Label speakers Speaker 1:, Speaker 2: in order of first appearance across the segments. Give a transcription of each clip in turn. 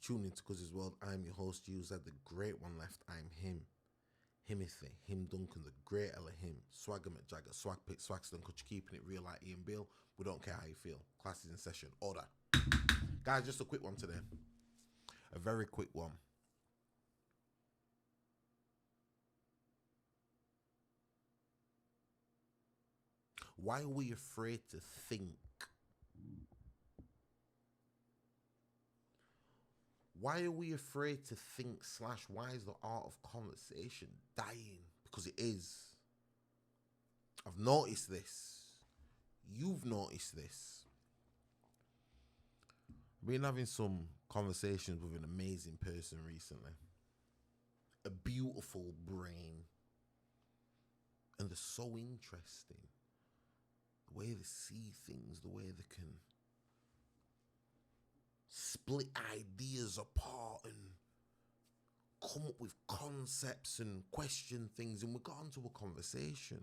Speaker 1: Tune into Guzzi's World. I'm your host, you said the great one left. I'm him. Himothy, him Duncan, the great Ella him. Swagger McJagger, Swag Pick, Swagston, Coach keeping it real like Ian Beale. We don't care how you feel. Class is in session. Order. Guys, just a quick one today. A very quick one. Why are we afraid to think? Why are we afraid to think / why is the art of conversation dying? Because it is. I've noticed this. You've noticed this. I've been having some conversations with an amazing person recently. A beautiful brain. And they're so interesting. The way they see things, the way they can split ideas apart and come up with concepts and question things, and we got into a conversation.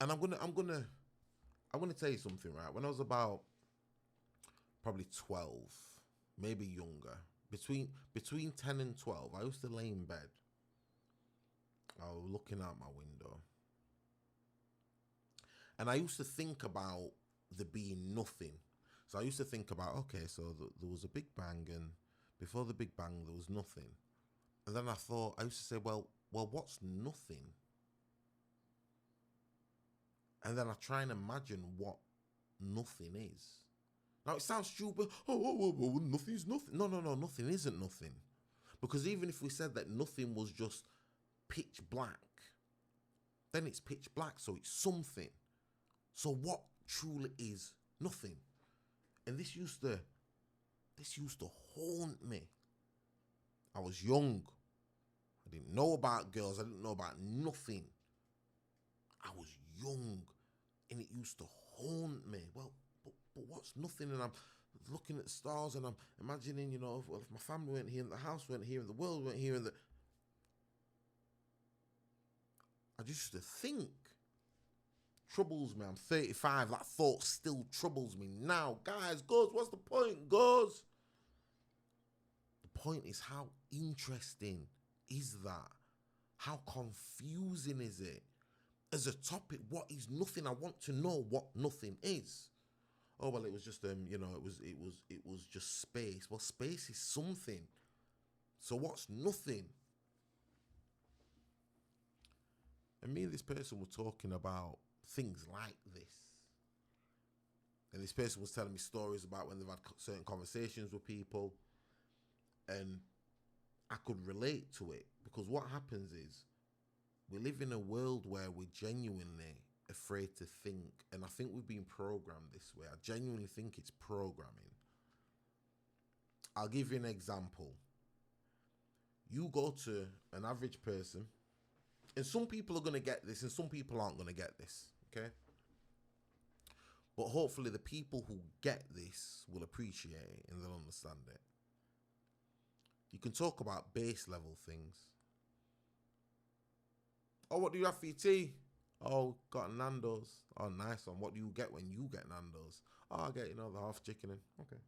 Speaker 1: And I'm gonna tell you something, right? When I was about probably 12, maybe younger, between 10 and 12, I used to lay in bed. I was looking out my window. And I used to think about there being nothing. So I used to think about, okay, so there was a big bang, and before the big bang, there was nothing. And then I used to say, well, what's nothing? And then I try and imagine what nothing is. Now, it sounds stupid. Oh, nothing's nothing. No, nothing isn't nothing. Because even if we said that nothing was just pitch black, then it's pitch black, so it's something. So what truly is nothing? And this used to haunt me. I was young. I didn't know about girls. I didn't know about nothing. I was young, and it used to haunt me. Well, but what's nothing? And I'm looking at the stars, and I'm imagining, if my family weren't here, and the house weren't here, and the world weren't here, and I just used to think. Troubles me. I'm 35. That thought still troubles me now. Guys, what's the point, Guz? The point is, how interesting is that? How confusing is it? As a topic, what is nothing? I want to know what nothing is. Oh, well, it was just it was just space. Well, space is something. So what's nothing? And me and this person were talking about things like this. And this person was telling me stories about when they've had certain conversations with people. And I could relate to it, because what happens is we live in a world where we're genuinely afraid to think. And I think we've been programmed this way. I genuinely think it's programming. I'll give you an example. You go to an average person, and some people are going to get this and some people aren't going to get this, okay? But hopefully the people who get this will appreciate it and they'll understand it. You can talk about base level things. Oh, what do you have for your tea? Oh, got Nando's. Oh, nice one. What do you get when you get Nando's? Oh, I get, the half chicken in. Okay.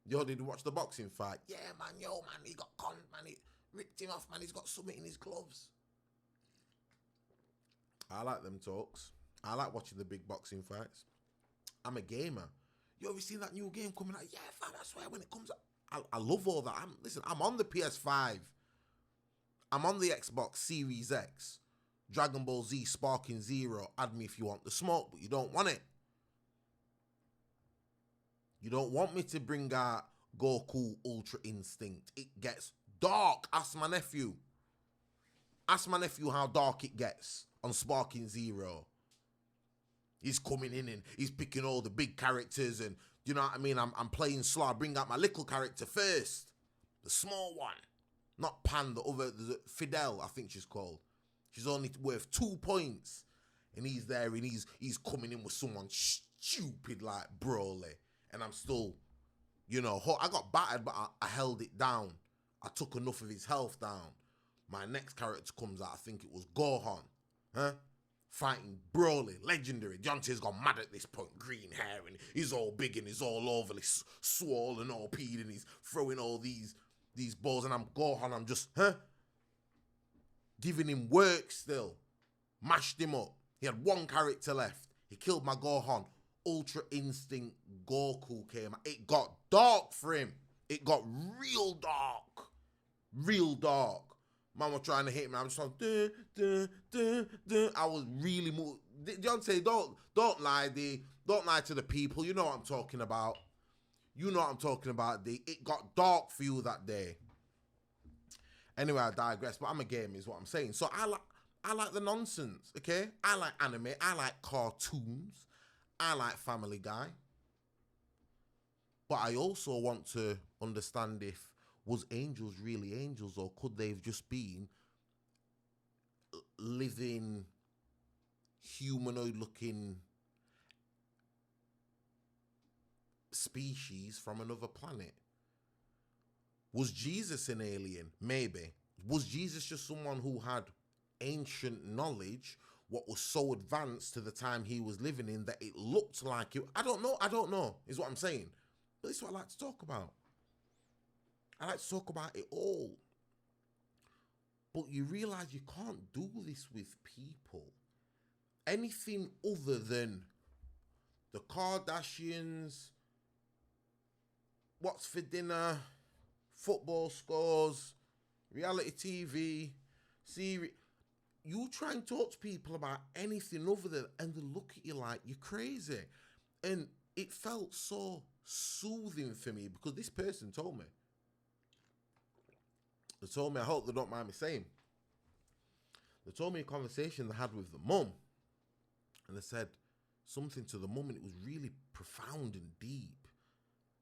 Speaker 1: Yo, did you watch the boxing fight? Yeah, man. Yo, man, he got con, man. He ripped him off, man. He's got something in his gloves. I like them talks. I like watching the big boxing fights. I'm a gamer. You ever seen that new game coming out? Yeah, fam, I swear, when it comes out, I love all that. I'm on the PS5. I'm on the Xbox Series X. Dragon Ball Z Sparking Zero. Add me if you want the smoke, but you don't want it. You don't want me to bring out Goku Ultra Instinct. It gets dark. Ask my nephew. Ask my nephew how dark it gets on Sparking Zero. He's coming in and he's picking all the big characters, and you know what I mean? I'm playing slow. I bring out my little character first. The small one. Not Pan, the other, Fidel, I think she's called. She's only worth 2 points. And he's there and he's coming in with someone stupid like Broly. And I'm still, I got battered, but I held it down. I took enough of his health down. My next character comes out, I think it was Gohan. Huh? fighting Broly, legendary. Deontay's gone mad at this point, green hair, and he's all big and he's all overly swollen, all peed, and he's throwing all these balls, and I'm Gohan, I'm just, giving him work still. Mashed him up. He had one character left. He killed my Gohan. Ultra Instinct Goku came out. It got dark for him. It got real dark. Real dark. Man was trying to hit me. I'm just like, duh, duh, duh, duh. I was really moved. Deontay, don't lie, D. Don't lie to the people. You know what I'm talking about. You know what I'm talking about, D. It got dark for you that day. Anyway, I digress, but I'm a gamer is what I'm saying. So I like the nonsense, okay? I like anime. I like cartoons. I like Family Guy. But I also want to understand if was angels really angels, or could they have just been living humanoid-looking species from another planet? Was Jesus an alien? Maybe. Was Jesus just someone who had ancient knowledge, what was so advanced to the time he was living in that it looked like it? I don't know, is what I'm saying. But this is what I like to talk about. I like to talk about it all. But you realize you can't do this with people. Anything other than the Kardashians, what's for dinner, football scores, reality TV, series. You try and talk to people about anything other than, and they look at you like you're crazy. And it felt so soothing for me because this person told me. They told me, I hope they don't mind me saying, they told me a conversation they had with the mum. And they said something to the mum and it was really profound and deep.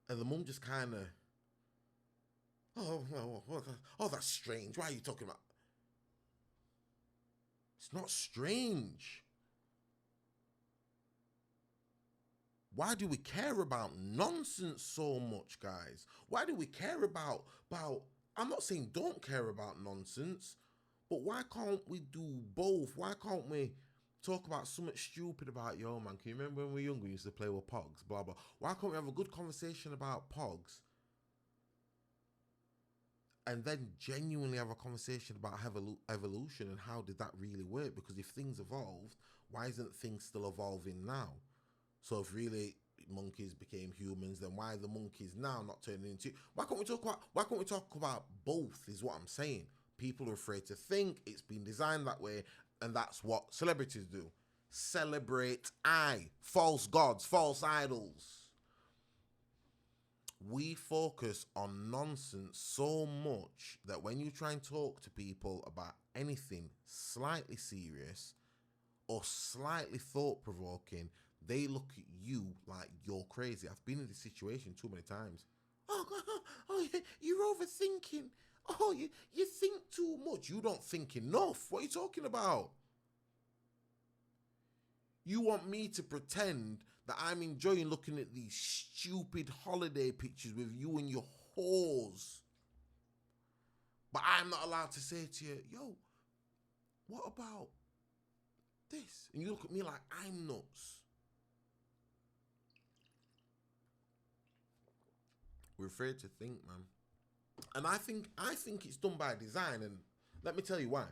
Speaker 1: And the mum just kind of, oh, that's strange. Why are you talking about? It's not strange. Why do we care about nonsense so much, guys? Why do we care about, I'm not saying don't care about nonsense, but why can't we do both? Why can't we talk about something stupid about, yo, man, can you remember when we were younger, we used to play with Pogs, blah, blah. Why can't we have a good conversation about Pogs and then genuinely have a conversation about evolution and how did that really work? Because if things evolved, why isn't things still evolving now? So if really monkeys became humans, then why are the monkeys now not turning into... Why can't we talk about both is what I'm saying. People are afraid to think. It's been designed that way, and that's what celebrities do. Celebrate false gods, false idols. We focus on nonsense so much that when you try and talk to people about anything slightly serious or slightly thought-provoking, they look at you like you're crazy. I've been in this situation too many times. Oh, you're overthinking. Oh, you think too much. You don't think enough. What are you talking about? You want me to pretend that I'm enjoying looking at these stupid holiday pictures with you and your whores. But I'm not allowed to say to you, yo, what about this? And you look at me like I'm nuts. We're afraid to think, man. And I think it's done by design, and let me tell you why.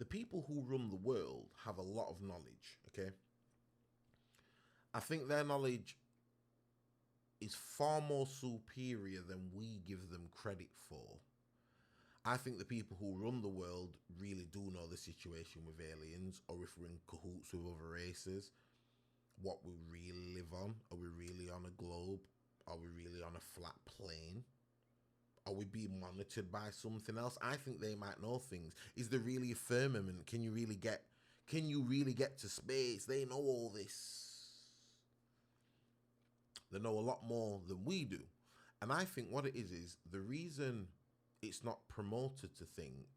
Speaker 1: The people who run the world have a lot of knowledge, okay? I think their knowledge is far more superior than we give them credit for. I think the people who run the world really do know the situation with aliens, or if we're in cahoots with other races, what we really live on. Are we really on a globe? Are we really on a flat plane? Are we being monitored by something else? I think they might know things. Is there really a firmament? Can you really get to space? They know all this. They know a lot more than we do. And I think what it is the reason it's not promoted to think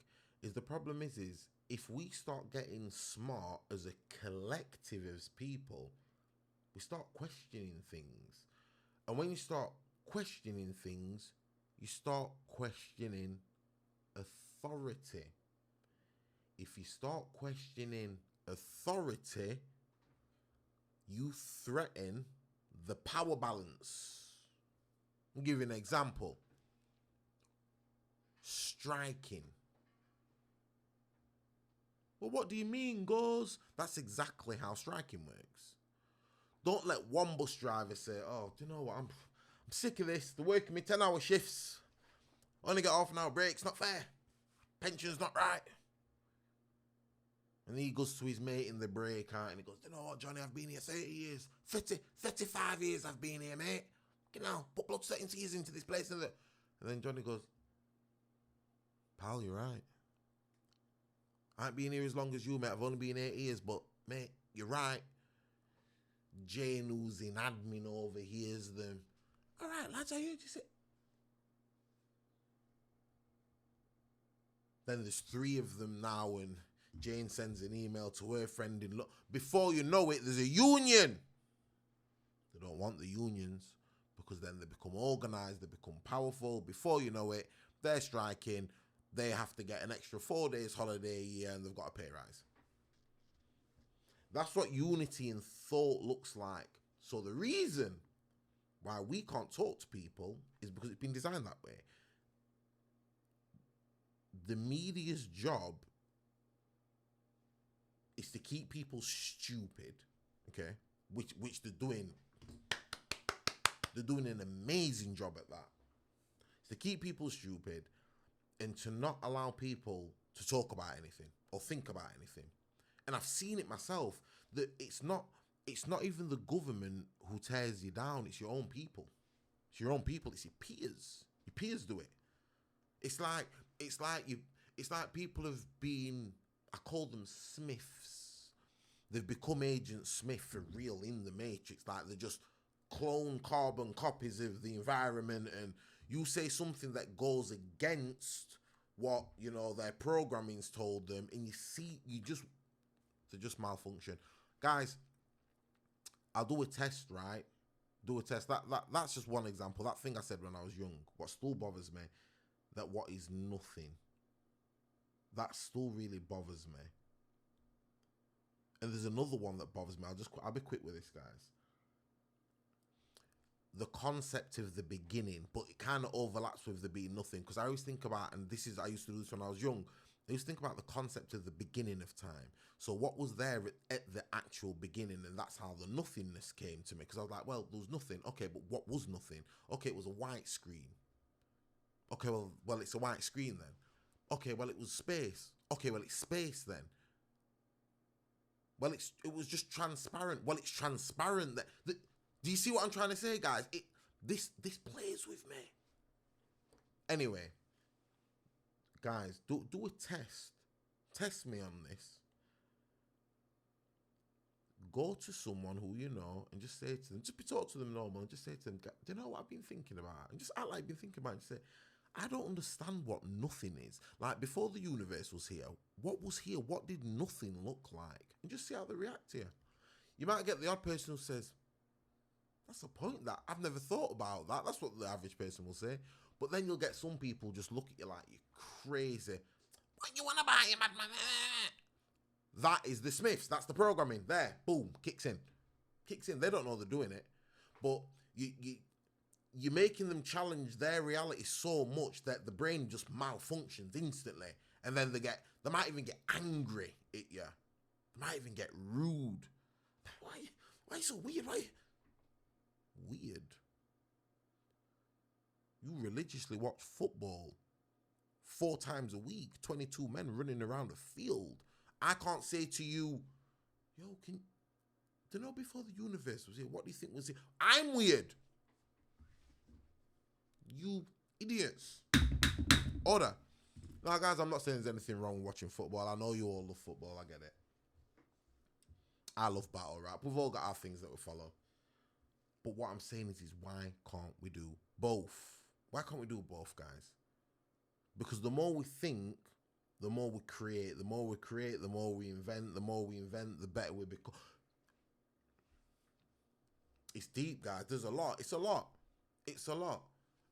Speaker 1: is the problem is if we start getting smart as a collective as people, we start questioning things. And when you start questioning things, you start questioning authority. if you start questioning authority, you threaten the power balance. I'll give you an example. Striking. Well, what do you mean, Guz? That's exactly how striking works. Don't let one bus driver say, oh, do you know what, I'm sick of this. They're working me 10-hour shifts. Only get half an hour breaks. Not fair. Pension's not right. And he goes to his mate in the break out and he goes, you know what, Johnny, I've been here 30 years. 35 years I've been here, mate. You know, put blood, sweat and tears into this place. And then Johnny goes, pal, you're right. I ain't been here as long as you, mate. I've only been 8 years, but, mate, you're right. Jane, who's in admin, overhears them. All right, lads, I heard you say. Then there's 3 of them now, and Jane sends an email to her friend in look. Before you know it, there's a union. They don't want the unions because then they become organised, they become powerful. Before you know it, they're striking. They have to get an extra 4 days holiday a year and they've got a pay rise. That's what unity in thought looks like. So the reason why we can't talk to people is because it's been designed that way. The media's job is to keep people stupid, okay? Which they're doing. They're doing an amazing job at that. It's to keep people stupid and to not allow people to talk about anything or think about anything. And I've seen it myself that it's not even the government who tears you down, it's your own people. It's your own people, it's your peers. Your peers do it. It's like people have been, I call them Smiths. They've become Agent Smith for real in the Matrix. Like they're just clone carbon copies of the environment, and you say something that goes against what, you know, their programming's told them, and they just malfunction. Guys, I'll do a test, right? Do a test. That's just one example. That thing I said when I was young, what still bothers me, that what is nothing, that still really bothers me. And there's another one that bothers me. I'll be quick with this, guys. The concept of the beginning, but it kind of overlaps with the being nothing, because I always think about, and I used to do this when I was young, I used to think about the concept of the beginning of time. So what was there at the actual beginning, and that's how the nothingness came to me, because I was like, well, there was nothing. Okay, but what was nothing? Okay, it was a white screen. Okay, well, it's a white screen then. Okay, well, it was space. Okay, well, it's space then. Well, it was just transparent. Well, it's transparent. Do you see what I'm trying to say, guys? This plays with me. Anyway, guys, do a test. Test me on this. Go to someone who you know and just say to them, talk to them normal and just say to them, do you know what I've been thinking about? And just act like you've been thinking about it. Just say, I don't understand what nothing is. Like, before the universe was here, what was here? What did nothing look like? And just see how they react to you. You might get the odd person who says, that's the point, that I've never thought about that. That's what the average person will say. But then you'll get some people just look at you like you're crazy. What you want to buy, you madman? That is the Smiths. That's the programming. There, boom, kicks in. They don't know they're doing it. But you're making them challenge their reality so much that the brain just malfunctions instantly. And then they might even get angry at you. They might even get rude. Why are you so weird? Why? Weird. You religiously watch football 4 times a week, 22 men running around a field. I can't say to you, yo, do you know before the universe was here, what do you think was here? I'm weird. You idiots. Order. Now, guys, I'm not saying there's anything wrong with watching football. I know you all love football. I get it. I love battle rap. We've all got our things that we follow. But what I'm saying is why can't we do both? Why can't we do both, guys? Because the more we think, the more we create. The more we create, the more we invent. The more we invent, the better we become. It's deep, guys. There's a lot. It's a lot. It's a lot.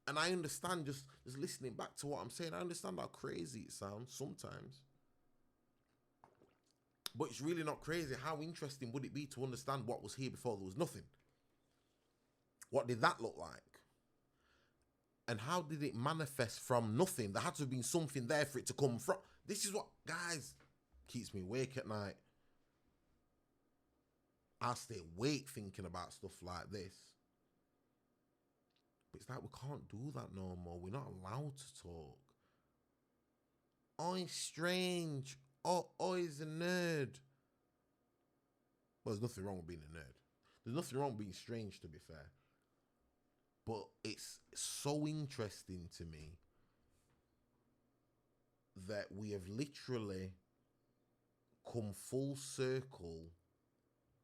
Speaker 1: And I understand, just listening back to what I'm saying, I understand how crazy it sounds sometimes. But it's really not crazy. How interesting would it be to understand what was here before there was nothing? What did that look like? And how did it manifest from nothing? There had to have been something there for it to come from. This is what, guys, keeps me awake at night. I stay awake thinking about stuff like this. But it's like we can't do that no more. We're not allowed to talk. Oh, he's strange. Oh, he's a nerd. Well, there's nothing wrong with being a nerd. There's nothing wrong with being strange, to be fair. But it's so interesting to me that we have literally come full circle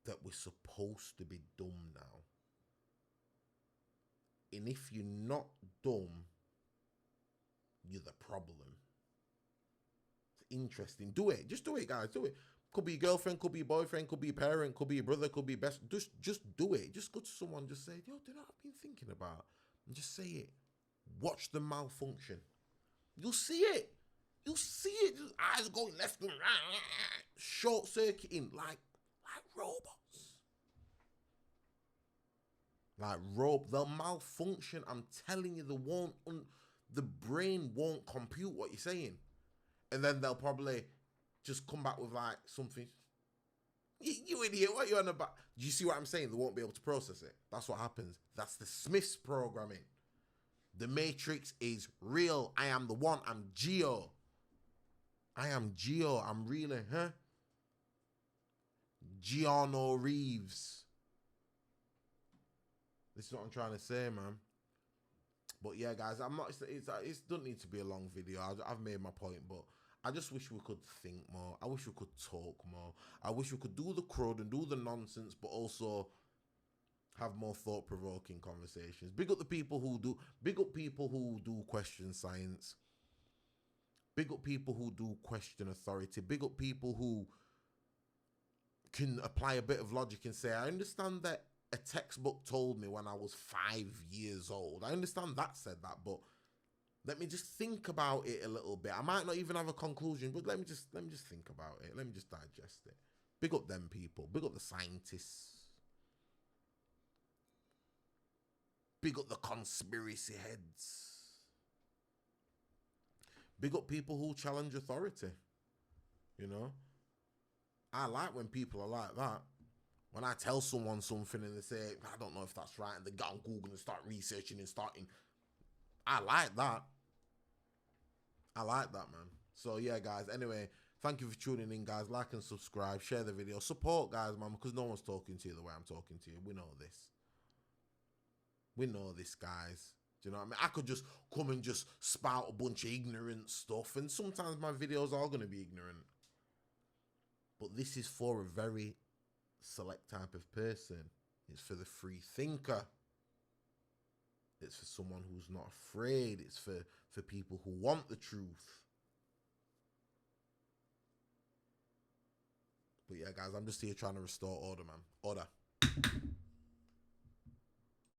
Speaker 1: that we're supposed to be dumb now. And if you're not dumb, you're the problem. It's interesting. Do it. Just do it, guys. Do it. Could be your girlfriend, could be your boyfriend, could be your parent, could be your brother, could be your best. Just do it. Just go to someone, just say, yo, do you know what I've been thinking about? And just say it. Watch the malfunction. You'll see it. You'll see it. Just eyes going left and right. Short circuiting like robots. They'll malfunction. I'm telling you, the brain won't compute what you're saying. And then they'll probably just come back with like something. You idiot, what are you on about? Do you see what I'm saying? They won't be able to process it. That's what happens. That's the Smiths programming. The Matrix is real. I am the one. I'm Geo. I am Geo. I'm really, Keanu Reeves. This is what I'm trying to say, man. But yeah, guys, it doesn't need to be a long video. I've made my point, but I just wish we could think more. I wish we could talk more. I wish we could do the crud and do the nonsense, but also have more thought-provoking conversations. Big up the people who do. Big up people who do question science. Big up people who do question authority. Big up people who can apply a bit of logic and say, I understand that a textbook told me when I was 5 years old. I understand that said that, but let me just think about it a little bit. I might not even have a conclusion, but let me just think about it. Let me just digest it. Big up them people. Big up the scientists. Big up the conspiracy heads. Big up people who challenge authority. You know? I like when people are like that. When I tell someone something and they say, I don't know if that's right, and they get on Google and start researching and starting. I like that. I like that, man. So, yeah, guys. Anyway, thank you for tuning in, guys. Like and subscribe. Share the video. Support, guys, man, because no one's talking to you the way I'm talking to you. We know this. We know this, guys. Do you know what I mean? I could just come and just spout a bunch of ignorant stuff, and sometimes my videos are going to be ignorant. But this is for a very select type of person. It's for the free thinker. It's for someone who's not afraid. It's for people who want the truth. But yeah, guys, I'm just here trying to restore order, man. Order.